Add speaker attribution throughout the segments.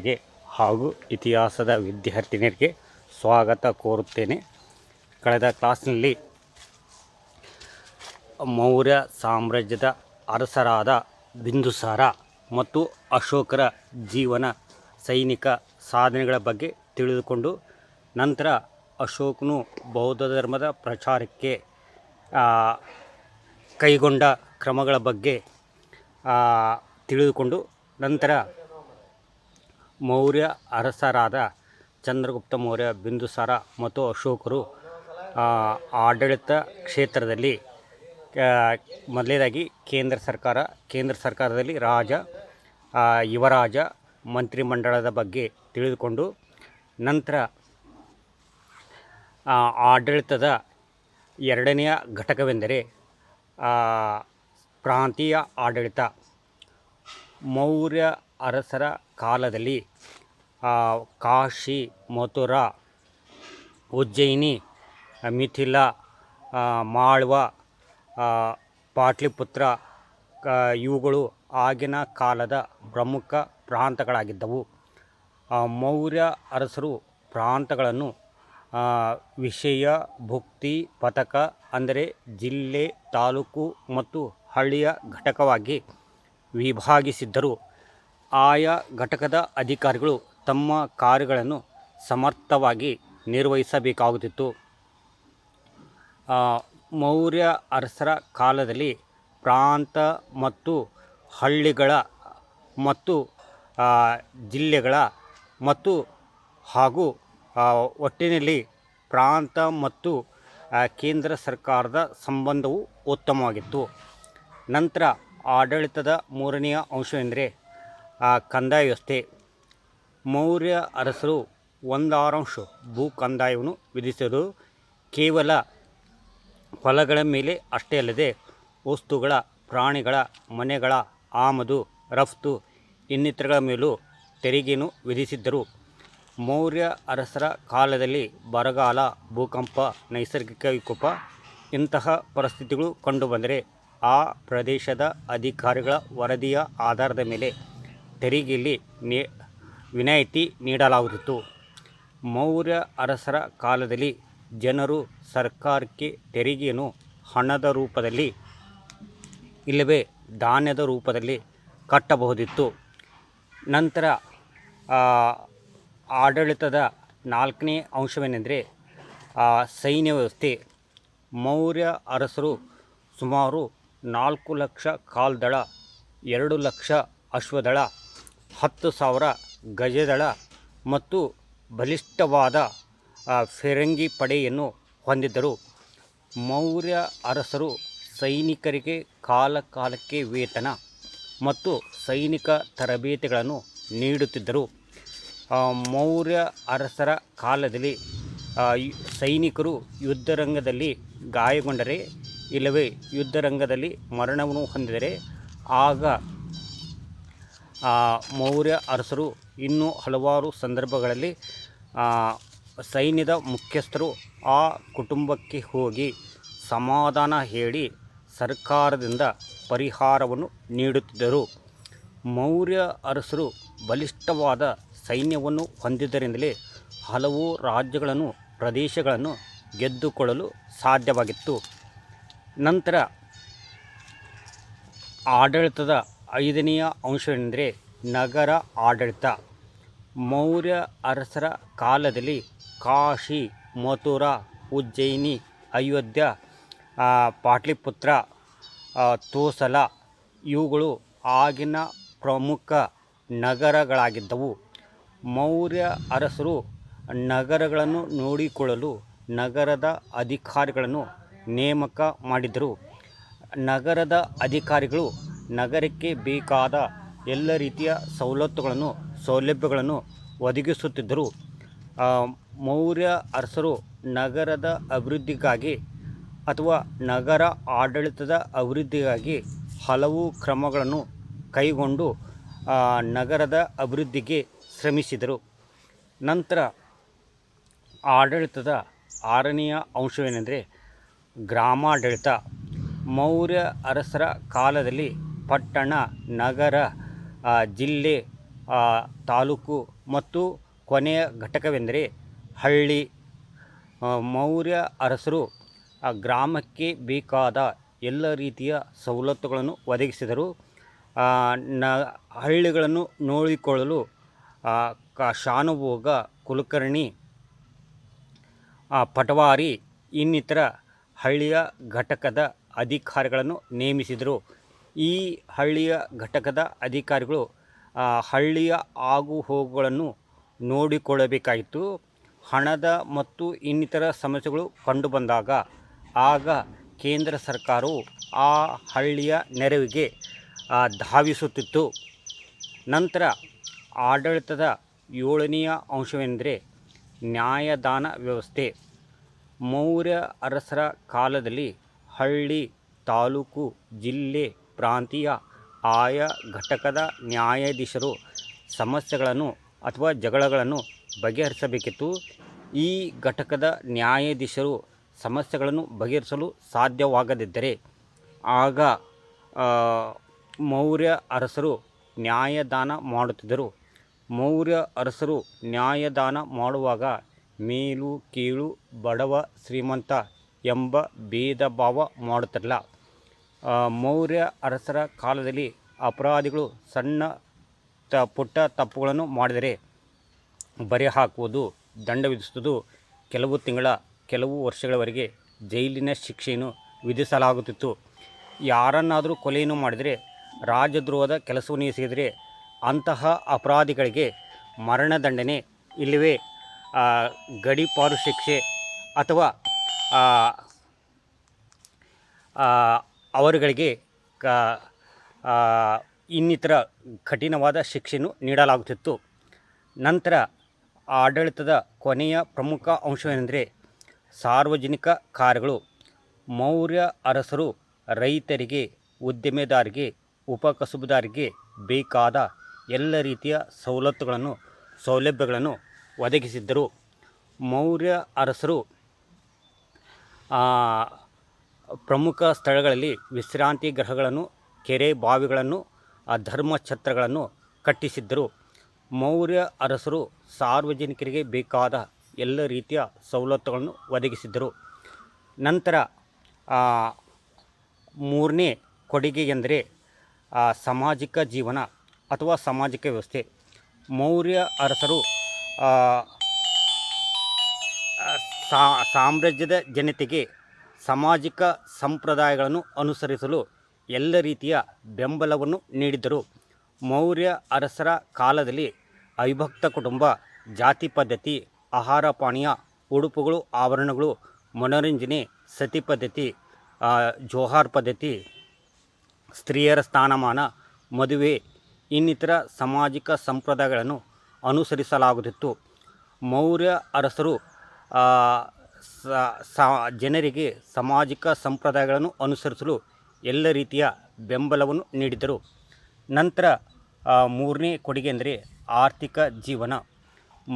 Speaker 1: ಗೆ ಹಾಗೂ ಇತಿಹಾಸದ ವಿದ್ಯಾರ್ಥಿನಿಯರಿಗೆ ಸ್ವಾಗತ ಕೋರುತ್ತೇನೆ. ಕಳೆದ ಕ್ಲಾಸ್ನಲ್ಲಿ ಮೌರ್ಯ ಸಾಮ್ರಾಜ್ಯದ ಅರಸರಾದ ಬಿಂದುಸಾರ ಮತ್ತು ಅಶೋಕರ ಜೀವನ, ಸೈನಿಕ ಸಾಧನೆಗಳ ಬಗ್ಗೆ ತಿಳಿದುಕೊಂಡು, ನಂತರ ಅಶೋಕನು ಬೌದ್ಧ ಧರ್ಮದ ಪ್ರಚಾರಕ್ಕೆ ಕೈಗೊಂಡ ಕ್ರಮಗಳ ಬಗ್ಗೆ ತಿಳಿದುಕೊಂಡು, ನಂತರ ಮೌರ್ಯ ಅರಸರಾದ ಚಂದ್ರಗುಪ್ತ ಮೌರ್ಯ, ಬಿಂದುಸಾರ ಮತ್ತು ಅಶೋಕರು ಆಡಳಿತ ಕ್ಷೇತ್ರದಲ್ಲಿ ಮೊದಲನೇದಾಗಿ ಕೇಂದ್ರ ಸರ್ಕಾರದಲ್ಲಿ ರಾಜ, ಯುವರಾಜ, ಮಂತ್ರಿಮಂಡಲದ ಬಗ್ಗೆ ತಿಳಿದುಕೊಂಡು, ನಂತರ ಆಡಳಿತದ ಎರಡನೆಯ ಘಟಕವೆಂದರೆ ಪ್ರಾಂತೀಯ ಆಡಳಿತ. ಮೌರ್ಯ ಅರಸರ ಕಾಲದಲ್ಲಿ ಕಾಶಿ, ಮಥುರಾ, ಉಜ್ಜಯಿನಿ, ಮಿಥಿಲಾ, ಮಾಳ್ವ, ಪಾಟ್ಲಿಪುತ್ರ ಇವುಗಳು ಆಗಿನ ಕಾಲದ ಪ್ರಮುಖ ಪ್ರಾಂತಗಳಾಗಿದ್ದವು. ಮೌರ್ಯ ಅರಸರು ಪ್ರಾಂತಗಳನ್ನು ವಿಷಯ, ಭುಕ್ತಿ, ಪಥಕ ಅಂದರೆ ಜಿಲ್ಲೆ, ತಾಲೂಕು ಮತ್ತು ಹಳ್ಳಿಯ ಘಟಕವಾಗಿ ವಿಭಾಗಿಸಿದ್ದರು. ಆಯಾ ಘಟಕದ ಅಧಿಕಾರಿಗಳು ತಮ್ಮ ಕಾರ್ಯಗಳನ್ನು ಸಮರ್ಥವಾಗಿ ನಿರ್ವಹಿಸಬೇಕಾಗುತ್ತಿತ್ತು. ಮೌರ್ಯ ಅರಸರ ಕಾಲದಲ್ಲಿ ಪ್ರಾಂತ ಮತ್ತು ಹಳ್ಳಿಗಳ ಮತ್ತು ಜಿಲ್ಲೆಗಳ ಮತ್ತು ಹಾಗೂ ಒಟ್ಟಿನಲ್ಲಿ ಪ್ರಾಂತ ಮತ್ತು ಕೇಂದ್ರ ಸರ್ಕಾರದ ಸಂಬಂಧವು ಉತ್ತಮವಾಗಿತ್ತು. ನಂತರ ಆಡಳಿತದ ಮೂರನೆಯ ಅಂಶವೆಂದರೆ ಕಂದಾಯ ವ್ಯವಸ್ಥೆ. ಮೌರ್ಯ ಅರಸರು 1/6 ಭೂ ಕಂದಾಯವನ್ನು ವಿಧಿಸಿದರು. ಕೇವಲ ಹೊಲಗಳ ಮೇಲೆ ಅಷ್ಟೇ ಅಲ್ಲದೆ ವಸ್ತುಗಳ, ಪ್ರಾಣಿಗಳ, ಮನೆಗಳ ಆಮದು, ರಫ್ತು ಇನ್ನಿತರಗಳ ಮೇಲೂ ತೆರಿಗೆಯನ್ನು ವಿಧಿಸಿದ್ದರು. ಮೌರ್ಯ ಅರಸರ ಕಾಲದಲ್ಲಿ ಬರಗಾಲ, ಭೂಕಂಪ, ನೈಸರ್ಗಿಕ ವಿಕೋಪ ಇಂತಹ ಪರಿಸ್ಥಿತಿಗಳು ಕಂಡುಬಂದರೆ ಆ ಪ್ರದೇಶದ ಅಧಿಕಾರಿಗಳ ವರದಿಯ ಆಧಾರದ ಮೇಲೆ ತೆರಿಗೆಯಲ್ಲಿ ವಿನಾಯಿತಿ ನೀಡಲಾಗುತ್ತಿತ್ತು. ಮೌರ್ಯ ಅರಸರ ಕಾಲದಲ್ಲಿ ಜನರು ಸರ್ಕಾರಕ್ಕೆ ತೆರಿಗೆಯನ್ನು ಹಣದ ರೂಪದಲ್ಲಿ ಇಲ್ಲವೇ ಧಾನ್ಯದ ರೂಪದಲ್ಲಿ ಕಟ್ಟಬಹುದಿತ್ತು. ನಂತರ ಆಡಳಿತದ ನಾಲ್ಕನೇ ಅಂಶವೇನೆಂದರೆ ಸೈನ್ಯ ವ್ಯವಸ್ಥೆ. ಮೌರ್ಯ ಅರಸರು ಸುಮಾರು 4 ಲಕ್ಷ ಕಾಲ್ದಳ, 2 ಲಕ್ಷ ಅಶ್ವದಳ, 10,000 ಗಜದಳ ಮತ್ತು ಬಲಿಷ್ಠವಾದ ಫಿರಂಗಿ ಪಡೆಯನ್ನು ಹೊಂದಿದ್ದರು. ಮೌರ್ಯ ಅರಸರು ಸೈನಿಕರಿಗೆ ಕಾಲಕಾಲಕ್ಕೆ ವೇತನ ಮತ್ತು ಸೈನಿಕ ತರಬೇತಿಗಳನ್ನು ನೀಡುತ್ತಿದ್ದರು. ಮೌರ್ಯ ಅರಸರ ಕಾಲದಲ್ಲಿ ಸೈನಿಕರು ಯುದ್ಧರಂಗದಲ್ಲಿ ಗಾಯಗೊಂಡರೆ ಇಲ್ಲವೇ ಯುದ್ಧರಂಗದಲ್ಲಿ ಮರಣವನ್ನು ಹೊಂದಿದರೆ ಆಗ ಮೌರ್ಯ ಅರಸರು ಇನ್ನೂ ಹಲವಾರು ಸಂದರ್ಭಗಳಲ್ಲಿ ಸೈನ್ಯದ ಮುಖ್ಯಸ್ಥರು ಆ ಕುಟುಂಬಕ್ಕೆ ಹೋಗಿ ಸಮಾಧಾನ ಹೇಳಿ ಸರ್ಕಾರದಿಂದ ಪರಿಹಾರವನ್ನು ನೀಡುತ್ತಿದ್ದರು. ಮೌರ್ಯ ಅರಸರು ಬಲಿಷ್ಠವಾದ ಸೈನ್ಯವನ್ನು ಹೊಂದಿದ್ದರಿಂದಲೇ ಹಲವು ರಾಜ್ಯಗಳನ್ನು, ಪ್ರದೇಶಗಳನ್ನು ಗೆದ್ದುಕೊಳ್ಳಲು ಸಾಧ್ಯವಾಗಿತ್ತು. ನಂತರ ಆಡಳಿತದ ಐದನೆಯ ಅಂಶವೆಂದರೆ ನಗರ ಆಡಳಿತ. ಮೌರ್ಯ ಅರಸರ ಕಾಲದಲ್ಲಿ ಕಾಶಿ, ಮಥುರಾ, ಉಜ್ಜಯಿನಿ, ಅಯೋಧ್ಯ, ಪಾಟ್ಲಿಪುತ್ರ, ತೋಸಲ ಇವುಗಳು ಆಗಿನ ಪ್ರಮುಖ ನಗರಗಳಾಗಿದ್ದವು. ಮೌರ್ಯ ಅರಸರು ನಗರಗಳನ್ನು ನೋಡಿಕೊಳ್ಳಲು ನಗರದ ಅಧಿಕಾರಿಗಳನ್ನು ನೇಮಕ ಮಾಡಿದರು. ನಗರದ ಅಧಿಕಾರಿಗಳು ನಗರಕ್ಕೆ ಬೇಕಾದ ಎಲ್ಲ ರೀತಿಯ ಸೌಲಭ್ಯಗಳನ್ನು ಒದಗಿಸುತ್ತಿದ್ದರು. ಮೌರ್ಯ ಅರಸರು ನಗರದ ಅಭಿವೃದ್ಧಿಗಾಗಿ ಅಥವಾ ನಗರ ಆಡಳಿತದ ಅಭಿವೃದ್ಧಿಗಾಗಿ ಹಲವು ಕ್ರಮಗಳನ್ನು ಕೈಗೊಂಡು ನಗರದ ಅಭಿವೃದ್ಧಿಗೆ ಶ್ರಮಿಸಿದರು. ನಂತರ ಆಡಳಿತದ ಆರನೆಯ ಅಂಶವೇನೆಂದರೆ ಗ್ರಾಮಾಡಳಿತ. ಮೌರ್ಯ ಅರಸರ ಕಾಲದಲ್ಲಿ ಪಟ್ಟಣ, ನಗರ, ಜಿಲ್ಲೆ ತಾಲೂಕು ಮತ್ತು ಕೊನೆಯ ಘಟಕವೆಂದರೆ ಹಳ್ಳಿ. ಮೌರ್ಯ ಅರಸರು ಗ್ರಾಮಕ್ಕೆ ಬೇಕಾದ ಎಲ್ಲ ರೀತಿಯ ಸವಲತ್ತುಗಳನ್ನು ಒದಗಿಸಿದರು. ನ ಹಳ್ಳಿಗಳನ್ನು ನೋಡಿಕೊಳ್ಳಲು ಶಾನುಭೋಗ, ಕುಲಕರ್ಣಿ, ಪಟವಾರಿ ಇನ್ನಿತರ ಹಳ್ಳಿಯ ಘಟಕದ ಅಧಿಕಾರಿಗಳನ್ನು ನೇಮಿಸಿದರು. ಈ ಹಳ್ಳಿಯ ಘಟಕದ ಅಧಿಕಾರಿಗಳು ಹಳ್ಳಿಯ ಆಗುಹೋಗುಗಳನ್ನು ನೋಡಿಕೊಳ್ಳಬೇಕಾಯಿತು. ಹಣದ ಮತ್ತು ಇನ್ನಿತರ ಸಮಸ್ಯೆಗಳು ಕಂಡುಬಂದಾಗ ಆಗ ಕೇಂದ್ರ ಸರ್ಕಾರವು ಆ ಹಳ್ಳಿಯ ನೆರವಿಗೆ ಧಾವಿಸುತ್ತಿತ್ತು. ನಂತರ ಆಡಳಿತದ 7ನೆಯ ಅಂಶವೆಂದರೆ ನ್ಯಾಯದಾನ ವ್ಯವಸ್ಥೆ. ಮೌರ್ಯ ಅರಸರ ಕಾಲದಲ್ಲಿ ಹಳ್ಳಿ, ತಾಲೂಕು, ಜಿಲ್ಲೆ, ಪ್ರಾಂತೀಯ ಆಯಾ ಘಟಕದ ನ್ಯಾಯಾಧೀಶರು ಸಮಸ್ಯೆಗಳನ್ನು ಅಥವಾ ಜಗಳಗಳನ್ನು ಬಗೆಹರಿಸಬೇಕಿತ್ತು. ಈ ಘಟಕದ ನ್ಯಾಯಾಧೀಶರು ಸಮಸ್ಯೆಗಳನ್ನು ಬಗೆಹರಿಸಲು ಸಾಧ್ಯವಾಗದಿದ್ದರೆ ಆಗ ಮೌರ್ಯ ಅರಸರು ನ್ಯಾಯದಾನ ಮಾಡುತ್ತಿದ್ದರು. ಮೌರ್ಯ ಅರಸರು ನ್ಯಾಯದಾನ ಮಾಡುವಾಗ ಮೇಲು ಕೀಳು, ಬಡವ ಶ್ರೀಮಂತ ಎಂಬ ಭೇದ ಭಾವ ಮಾಡುತ್ತಿರಲಿಲ್ಲ. ಮೌರ್ಯ ಅರಸರ ಕಾಲದಲ್ಲಿ ಅಪರಾಧಿಗಳು ಸಣ್ಣ ಪುಟ್ಟ ತಪ್ಪುಗಳನ್ನು ಮಾಡಿದರೆ ಬರೆ ಹಾಕುವುದು, ದಂಡ ವಿಧಿಸುವುದು, ಕೆಲವು ತಿಂಗಳ, ಕೆಲವು ವರ್ಷಗಳವರೆಗೆ ಜೈಲಿನ ಶಿಕ್ಷೆಯನ್ನು ವಿಧಿಸಲಾಗುತ್ತಿತ್ತು. ಯಾರನ್ನಾದರೂ ಕೊಲೆಯನ್ನು ಮಾಡಿದರೆ, ರಾಜದ್ರೋಹದ ಕೆಲಸವನ್ನು ಎಸಗಿದರೆ ಅಂತಹ ಅಪರಾಧಿಗಳಿಗೆ ಮರಣದಂಡನೆ ಇಲ್ಲವೇ ಗಡೀಪಾರು ಶಿಕ್ಷೆ ಅಥವಾ ಅವರುಗಳಿಗೆ ಇನ್ನಿತರ ಕಠಿಣವಾದ ಶಿಕ್ಷೆಯನ್ನು ನೀಡಲಾಗುತ್ತಿತ್ತು. ನಂತರ ಆಡಳಿತದ ಕೊನೆಯ ಪ್ರಮುಖ ಅಂಶವೆಂದರೆ ಸಾರ್ವಜನಿಕ ಕಾರ್ಯಗಳು. ಮೌರ್ಯ ಅರಸರು ರೈತರಿಗೆ, ಉದ್ದಿಮೆದಾರರಿಗೆ, ಉಪಕಸುಬುದಾರರಿಗೆ ಬೇಕಾದ ಎಲ್ಲ ರೀತಿಯ ಸವಲತ್ತುಗಳನ್ನು, ಸೌಲಭ್ಯಗಳನ್ನು ಒದಗಿಸಿದ್ದರು. ಮೌರ್ಯ ಅರಸರು ಪ್ರಮುಖ ಸ್ಥಳಗಳಲ್ಲಿ ವಿಶ್ರಾಂತಿ ಗೃಹಗಳನ್ನು, ಕೆರೆ ಬಾವಿಗಳನ್ನು, ಧರ್ಮಛತ್ರಗಳನ್ನು ಕಟ್ಟಿಸಿದ್ದರು. ಮೌರ್ಯ ಅರಸರು ಸಾರ್ವಜನಿಕರಿಗೆ ಬೇಕಾದ ಎಲ್ಲ ರೀತಿಯ ಸವಲತ್ತುಗಳನ್ನು ಒದಗಿಸಿದ್ದರು. ನಂತರ 3ನೇ ಕೊಡುಗೆ ಎಂದರೆ ಸಾಮಾಜಿಕ ಜೀವನ ಅಥವಾ ಸಾಮಾಜಿಕ ವ್ಯವಸ್ಥೆ. ಮೌರ್ಯ ಅರಸರು ಸಾಮ್ರಾಜ್ಯದ ಜನತೆಗೆ ಸಾಮಾಜಿಕ ಸಂಪ್ರದಾಯಗಳನ್ನು ಅನುಸರಿಸಲು ಎಲ್ಲ ರೀತಿಯ ಬೆಂಬಲವನ್ನು ನೀಡಿದರು. ಮೌರ್ಯ ಅರಸರ ಕಾಲದಲ್ಲಿ ಅವಿಭಕ್ತ ಕುಟುಂಬ, ಜಾತಿ ಪದ್ಧತಿ, ಆಹಾರ ಪಾನೀಯ, ಉಡುಪುಗಳು, ಆಭರಣಗಳು, ಮನೋರಂಜನೆ, ಸತಿ ಪದ್ಧತಿ, ಜೋಹಾರ್ ಪದ್ಧತಿ, ಸ್ತ್ರೀಯರ ಸ್ಥಾನಮಾನ, ಮದುವೆ ಇನ್ನಿತರ ಸಾಮಾಜಿಕ ಸಂಪ್ರದಾಯಗಳನ್ನು ಅನುಸರಿಸಲಾಗುತ್ತಿತ್ತು. ಮೌರ್ಯ ಅರಸರು ಜನರಿಗೆ ಸಾಮಾಜಿಕ ಸಂಪ್ರದಾಯಗಳನ್ನು ಅನುಸರಿಸಲು ಎಲ್ಲ ರೀತಿಯ ಬೆಂಬಲವನ್ನು ನೀಡಿದರು. ನಂತರ 3ನೇ ಕೊಡುಗೆ ಎಂದರೆ ಆರ್ಥಿಕ ಜೀವನ.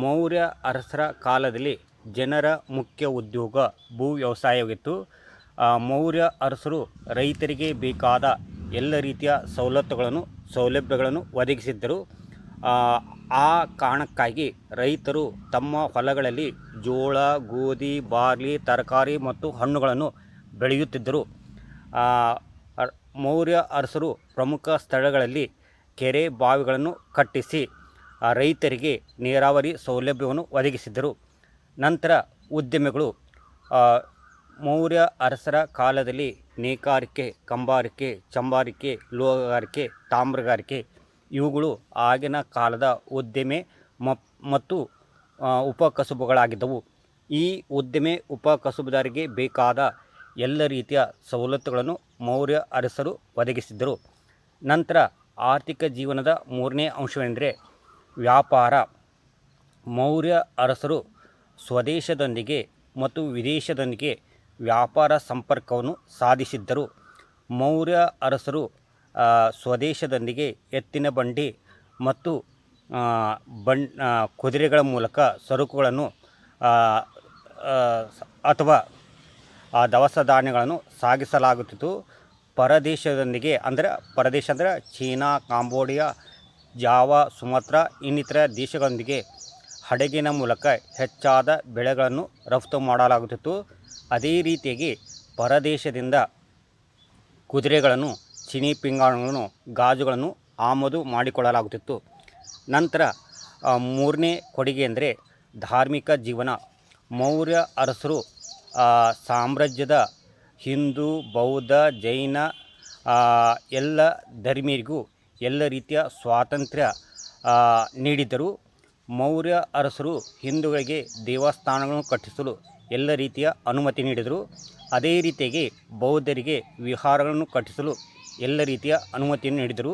Speaker 1: ಮೌರ್ಯ ಅರಸರ ಕಾಲದಲ್ಲಿ ಜನರ ಮುಖ್ಯ ಉದ್ಯೋಗ ಭೂ ವ್ಯವಸಾಯವಾಗಿತ್ತು. ಮೌರ್ಯ ಅರಸರು ರೈತರಿಗೆ ಬೇಕಾದ ಎಲ್ಲ ರೀತಿಯ ಸವಲತ್ತುಗಳನ್ನು, ಸೌಲಭ್ಯಗಳನ್ನು ಒದಗಿಸಿದ್ದರು. ಆ ಕಾರಣಕ್ಕಾಗಿ ರೈತರು ತಮ್ಮ ಹೊಲಗಳಲ್ಲಿ ಜೋಳ, ಗೋಧಿ, ಬಾರ್ಲಿ, ತರಕಾರಿ ಮತ್ತು ಹಣ್ಣುಗಳನ್ನು ಬೆಳೆಯುತ್ತಿದ್ದರು. ಮೌರ್ಯ ಅರಸರು ಪ್ರಮುಖ ಸ್ಥಳಗಳಲ್ಲಿ ಕೆರೆ ಬಾವಿಗಳನ್ನು ಕಟ್ಟಿಸಿ ರೈತರಿಗೆ ನೀರಾವರಿ ಸೌಲಭ್ಯವನ್ನು ಒದಗಿಸಿದ್ದರು. ನಂತರ ಉದ್ಯಮಿಗಳು. ಮೌರ್ಯ ಅರಸರ ಕಾಲದಲ್ಲಿ ನೇಕಾರಿಕೆ, ಕಂಬಾರಿಕೆ, ಚಂಬಾರಿಕೆ, ಲೋಹಗಾರಿಕೆ, ತಾಮ್ರಗಾರಿಕೆ ಇವುಗಳು ಆಗಿನ ಕಾಲದ ಉದ್ದಿಮೆ ಮತ್ತು ಉಪಕಸುಬುಗಳಾಗಿದ್ದವು. ಈ ಉದ್ದಿಮೆ ಉಪಕಸುಬುದಾರರಿಗೆ ಬೇಕಾದ ಎಲ್ಲ ರೀತಿಯ ಸವಲತ್ತುಗಳನ್ನು ಮೌರ್ಯ ಅರಸರು ಒದಗಿಸಿದ್ದರು. ನಂತರ ಆರ್ಥಿಕ ಜೀವನದ 3ನೇ ಅಂಶವೆಂದರೆ ವ್ಯಾಪಾರ. ಮೌರ್ಯ ಅರಸರು ಸ್ವದೇಶದೊಂದಿಗೆ ಮತ್ತು ವಿದೇಶದೊಂದಿಗೆ ವ್ಯಾಪಾರ ಸಂಪರ್ಕವನ್ನು ಸಾಧಿಸಿದ್ದರು. ಮೌರ್ಯ ಅರಸರು ಸ್ವದೇಶದೊಂದಿಗೆ ಎತ್ತಿನ ಬಂಡಿ ಮತ್ತು ಕುದುರೆಗಳ ಮೂಲಕ ಸರಕುಗಳನ್ನು ಅಥವಾ ದವಸ ಧಾನ್ಯಗಳನ್ನು ಸಾಗಿಸಲಾಗುತ್ತಿತ್ತು. ಪರದೇಶದೊಂದಿಗೆ ಅಂದರೆ ಚೀನಾ, ಕಾಂಬೋಡಿಯಾ ಜಾವಾ, ಸುಮಾತ್ರಾ ಇನ್ನಿತರ ದೇಶಗಳೊಂದಿಗೆ ಹಡಗಿನ ಮೂಲಕ ಹೆಚ್ಚಾದ ಬೆಳೆಗಳನ್ನು ರಫ್ತು ಮಾಡಲಾಗುತ್ತಿತ್ತು. ಅದೇ ರೀತಿಯಾಗಿ ಪರದೇಶದಿಂದ ಕುದುರೆಗಳನ್ನು, ಚೀನಿ ಪಿಂಗಾಣಗಳನ್ನು, ಗಾಜುಗಳನ್ನು ಆಮದು ಮಾಡಿಕೊಳ್ಳಲಾಗುತ್ತಿತ್ತು. ನಂತರ ಮೂರನೇ ಕೊಡುಗೆ ಅಂದರೆ ಧಾರ್ಮಿಕ ಜೀವನ. ಮೌರ್ಯ ಅರಸರು ಸಾಮ್ರಾಜ್ಯದ ಹಿಂದೂ, ಬೌದ್ಧ, ಜೈನ ಎಲ್ಲ ಧರ್ಮೀಯರಿಗೂ ಎಲ್ಲ ರೀತಿಯ ಸ್ವಾತಂತ್ರ್ಯ ನೀಡಿದ್ದರು. ಮೌರ್ಯ ಅರಸರು ಹಿಂದೂಗಳಿಗೆ ದೇವಸ್ಥಾನಗಳನ್ನು ಕಟ್ಟಿಸಲು ಎಲ್ಲ ರೀತಿಯ ಅನುಮತಿ ನೀಡಿದರು. ಅದೇ ರೀತಿಯಾಗಿ ಬೌದ್ಧರಿಗೆ ವಿಹಾರಗಳನ್ನು ಕಟ್ಟಿಸಲು ಎಲ್ಲ ರೀತಿಯ ಅನುಮತಿಯನ್ನು ನೀಡಿದರು.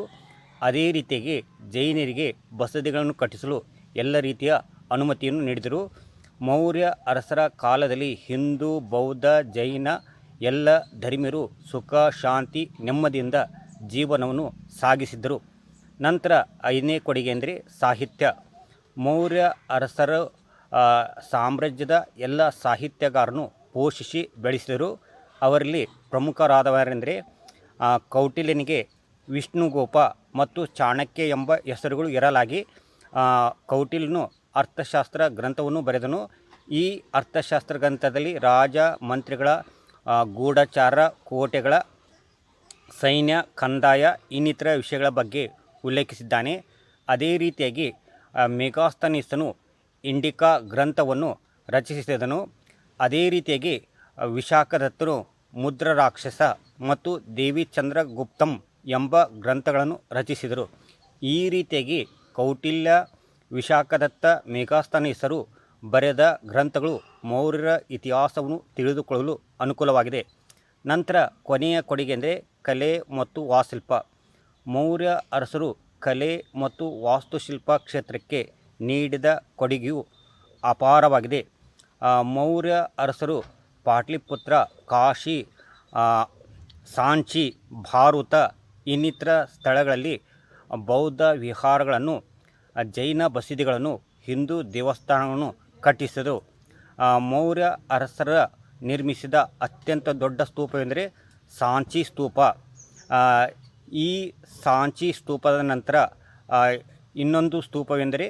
Speaker 1: ಅದೇ ರೀತಿಯಾಗಿ ಜೈನರಿಗೆ ಬಸದಿಗಳನ್ನು ಕಟ್ಟಿಸಲು ಎಲ್ಲ ರೀತಿಯ ಅನುಮತಿಯನ್ನು ನೀಡಿದರು. ಮೌರ್ಯ ಅರಸರ ಕಾಲದಲ್ಲಿ ಹಿಂದೂ, ಬೌದ್ಧ, ಜೈನ ಎಲ್ಲ ಧರ್ಮೀಯರು ಸುಖ, ಶಾಂತಿ, ನೆಮ್ಮದಿಯಿಂದ ಜೀವನವನ್ನು ಸಾಗಿಸಿದ್ದರು. ನಂತರ 5ನೇ ಕೊಡುಗೆ ಅಂದರೆ ಸಾಹಿತ್ಯ. ಮೌರ್ಯ ಅರಸರ ಸಾಮ್ರಾಜ್ಯದ ಎಲ್ಲ ಸಾಹಿತ್ಯಗಾರರನ್ನು ಪೋಷಿಸಿ ಬೆಳೆಸಿದರು. ಅವರಲ್ಲಿ ಪ್ರಮುಖರಾದವರೆಂದರೆ ಕೌಟಿಲ್ಯನಿಗೆ ವಿಷ್ಣುಗೋಪ ಮತ್ತು ಚಾಣಕ್ಯ ಎಂಬ ಹೆಸರುಗಳು ಇರಲಾಗಿ ಕೌಟಿಲ್ಯನು ಅರ್ಥಶಾಸ್ತ್ರ ಗ್ರಂಥವನ್ನು ಬರೆದನು. ಈ ಅರ್ಥಶಾಸ್ತ್ರ ಗ್ರಂಥದಲ್ಲಿ ರಾಜ ಮಂತ್ರಿಗಳ ಗೂಢಚಾರ, ಕೋಟೆಗಳ ಸೈನ್ಯ, ಕಂದಾಯ ಇನ್ನಿತರ ವಿಷಯಗಳ ಬಗ್ಗೆ ಉಲ್ಲೇಖಿಸಿದ್ದಾನೆ. ಅದೇ ರೀತಿಯಾಗಿ ಮೆಗಾಸ್ತನೀಸನು ಇಂಡಿಕಾ ಗ್ರಂಥವನ್ನು ರಚಿಸಿದನು. ಅದೇ ರೀತಿಯಾಗಿ ವಿಶಾಖದತ್ತನು ಮುದ್ರರಾಕ್ಷಸ ಮತ್ತು ದೇವಿ ಚಂದ್ರಗುಪ್ತಂ ಎಂಬ ಗ್ರಂಥಗಳನ್ನು ರಚಿಸಿದರು. ಈ ರೀತಿಯಾಗಿ ಕೌಟಿಲ್ಯ, ವಿಶಾಖದತ್ತ, ಮೆಗಾಸ್ತನೀಸರು ಬರೆದ ಗ್ರಂಥಗಳು ಮೌರ್ಯರ ಇತಿಹಾಸವನ್ನು ತಿಳಿದುಕೊಳ್ಳಲು ಅನುಕೂಲವಾಗಿದೆ. ನಂತರ ಕೊನೆಯ ಕೊಡುಗೆ ಅಂದರೆ ಕಲೆ ಮತ್ತು ವಾಸ್ತುಶಿಲ್ಪ. ಮೌರ್ಯ ಅರಸರು ಕಲೆ ಮತ್ತು ವಾಸ್ತುಶಿಲ್ಪ ಕ್ಷೇತ್ರಕ್ಕೆ ನೀಡಿದ ಕೊಡುಗೆಯು ಅಪಾರವಾಗಿದೆ. ಮೌರ್ಯ ಅರಸರು ಪಾಟಲಿಪುತ್ರ, ಕಾಶಿ, ಸಾಂಚಿ, ಭಾರತ ಇನ್ನಿತರ ಸ್ಥಳಗಳಲ್ಲಿ ಬೌದ್ಧ ವಿಹಾರಗಳನ್ನು, ಜೈನ ಬಸದಿಗಳನ್ನು, ಹಿಂದೂ ದೇವಸ್ಥಾನಗಳನ್ನು ಕಟ್ಟಿಸಿದರು. ಮೌರ್ಯ ಅರಸರ ನಿರ್ಮಿಸಿದ ಅತ್ಯಂತ ದೊಡ್ಡ ಸ್ತೂಪವೆಂದರೆ ಸಾಂಚಿ ಸ್ತೂಪ. ಈ ಸಾಂಚಿ ಸ್ತೂಪದ ನಂತರ ಇನ್ನೊಂದು ಸ್ತೂಪವೆಂದರೆ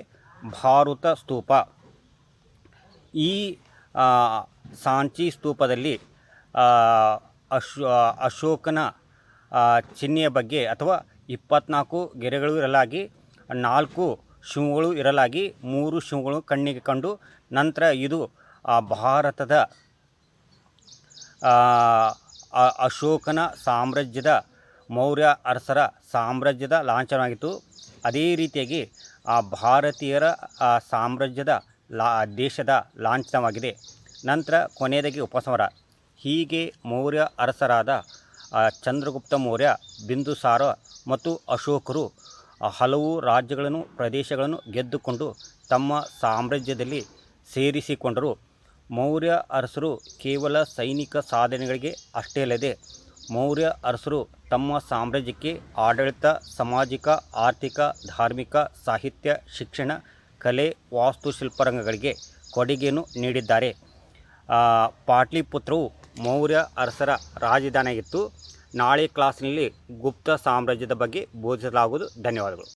Speaker 1: ಭಾರತ ಸ್ತೂಪ. ಈ ಸಾಂಚಿ ಸ್ತೂಪದಲ್ಲಿ ಅಶೋಕನ ಚಿಹ್ನೆಯ ಬಗ್ಗೆ ಅಥವಾ 24 ಗೆರೆಗಳು ಇರಲಾಗಿ 4 ಶಿವಗಳು ಇರಲಾಗಿ 3 ಶಿವಗಳು ಕಣ್ಣಿಗೆ ಕಂಡು, ನಂತರ ಇದು ಭಾರತದ ಅಶೋಕನ ಸಾಮ್ರಾಜ್ಯದ, ಮೌರ್ಯ ಅರಸರ ಸಾಮ್ರಾಜ್ಯದ ಲಾಂಛನವಾಗಿತ್ತು. ಅದೇ ರೀತಿಯಾಗಿ ಭಾರತೀಯರ ಸಾಮ್ರಾಜ್ಯದ ದೇಶದ ಲಾಂಛನವಾಗಿದೆ. ನಂತರ ಕೊನೆಯದಾಗಿ ಉಪಸಂಹಾರ. ಹೀಗೆ ಮೌರ್ಯ ಅರಸರಾದ ಚಂದ್ರಗುಪ್ತ ಮೌರ್ಯ, ಬಿಂದುಸಾರ ಮತ್ತು ಅಶೋಕರು ಹಲವು ರಾಜ್ಯಗಳನ್ನು, ಪ್ರದೇಶಗಳನ್ನು ಗೆದ್ದುಕೊಂಡು ತಮ್ಮ ಸಾಮ್ರಾಜ್ಯದಲ್ಲಿ ಸೇರಿಸಿಕೊಂಡರು. ಮೌರ್ಯ ಅರಸರು ಕೇವಲ ಸೈನಿಕ ಸಾಧನೆಗಳಿಗೆ ಅಷ್ಟೇ ಅಲ್ಲದೆ ಮೌರ್ಯ ಅರಸರು ತಮ್ಮ ಸಾಮ್ರಾಜ್ಯಕ್ಕೆ ಆಡಳಿತ, ಸಾಮಾಜಿಕ, ಆರ್ಥಿಕ, ಧಾರ್ಮಿಕ, ಸಾಹಿತ್ಯ, ಶಿಕ್ಷಣ, ಕಲೆ, ವಾಸ್ತುಶಿಲ್ಪರಂಗಗಳಿಗೆ ಕೊಡುಗೆಯನ್ನು ನೀಡಿದ್ದಾರೆ. ಪಾಟಲಿಪುತ್ರವು ಮೌರ್ಯ ಅರಸರ ರಾಜಧಾನಿಯಾಗಿತ್ತು. ನಾಳೆ ಕ್ಲಾಸ್ನಲ್ಲಿ ಗುಪ್ತ ಸಾಮ್ರಾಜ್ಯದ ಬಗ್ಗೆ ಬೋಧಿಸಲಾಗುವುದು. ಧನ್ಯವಾದಗಳು.